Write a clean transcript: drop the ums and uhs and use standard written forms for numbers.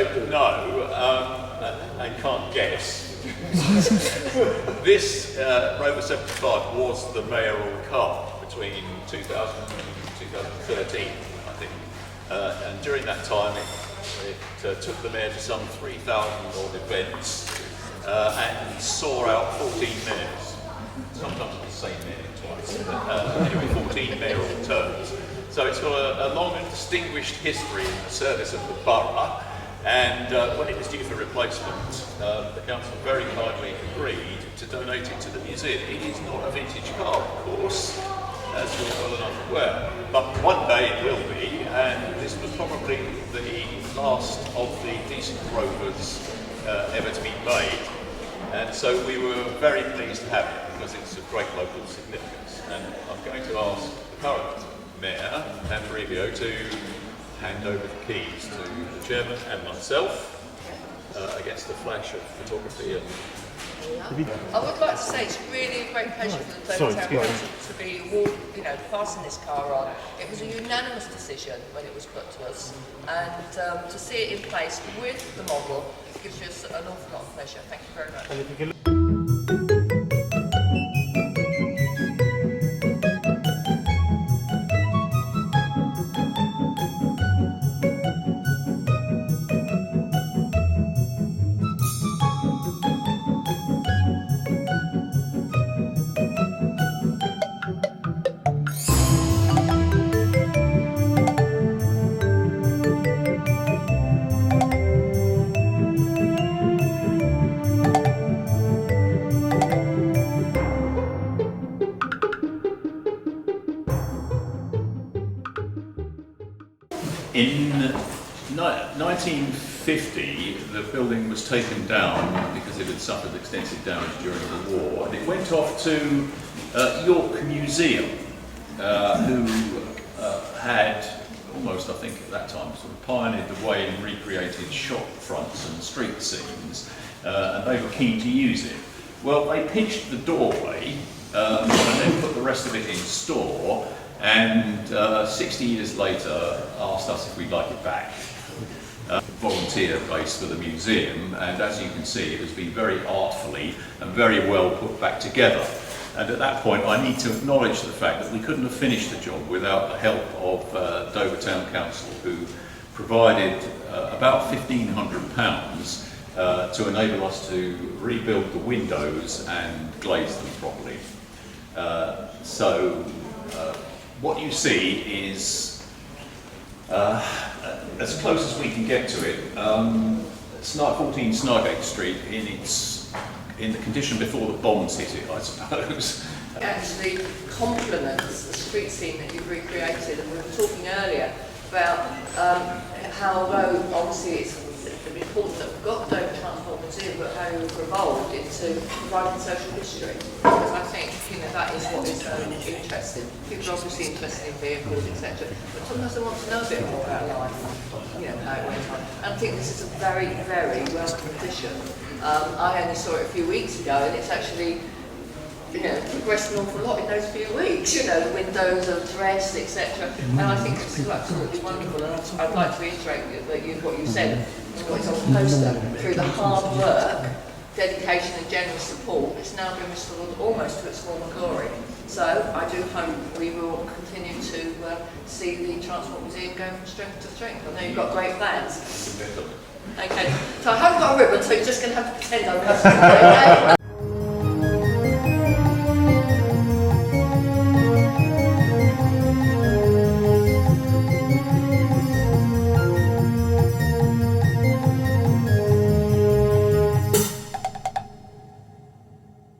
don't know and can't guess. This Rover 75 was the mayoral car between 2000 and 2013, I think. And during that time, it took the mayor to some 3,000 odd events and saw out 14 mayors. Sometimes the same mayor twice. Anyway, 14 mayoral terms. So it's got a long and distinguished history in the service of the borough. And when it was due for replacement, the council very kindly agreed to donate it to the museum. It is not a vintage car, of course, as you're well enough aware, but one day it will be, and this was probably the last of the decent Rovers ever to be made. And so we were very pleased to have it, because it's of great local significance. And I'm going to ask the current Mayor, Ambrevio, to hand over the keys to the chairman and myself against the flash of photography. I would like to say it's really a great pleasure for the Dover Town Council to be passing this car on. It was a unanimous decision when it was put to us, and to see it in place with the model gives us an awful lot of pleasure. Thank you very much. In 1950, the building was taken down because it had suffered extensive damage during the war, and it went off to York Museum, who had almost, I think at that time, sort of pioneered the way and recreated shop fronts and street scenes, and they were keen to use it. Well, they pinched the doorway and then put the rest of it in store, and 60 years later asked us if we'd like it back. Volunteer base for the museum, and as you can see, it has been very artfully and very well put back together. And at that point, I need to acknowledge the fact that we couldn't have finished the job without the help of Dover Town Council, who provided about £1,500 to enable us to rebuild the windows and glaze them properly. What you see is, as close as we can get to it, 14 Snargate Street in the condition before the bombs hit it, I suppose. It actually complements the street scene that you've recreated, and we were talking earlier about how, although obviously it's important that we've got the Dover Transport Museum, but how you've evolved into providing social history. Because I think that is what is interesting. People are obviously interested in vehicles, etc. But sometimes they want to know a bit more about life, how it went on. And I think this is a very, very welcome addition. I only saw it a few weeks ago, and it's actually progressed an awful lot in those few weeks. The windows are dressed, etc. And I think it's absolutely wonderful. And I'd like to reiterate what you said, what's on the poster. Through the hard work, dedication and generous support, it's now been restored almost to its former glory. So I do hope we will continue to see the Transport Museum going from strength to strength. I know you've got great plans. Okay, so I haven't got a ribbon, so you're just going to have to pretend I'm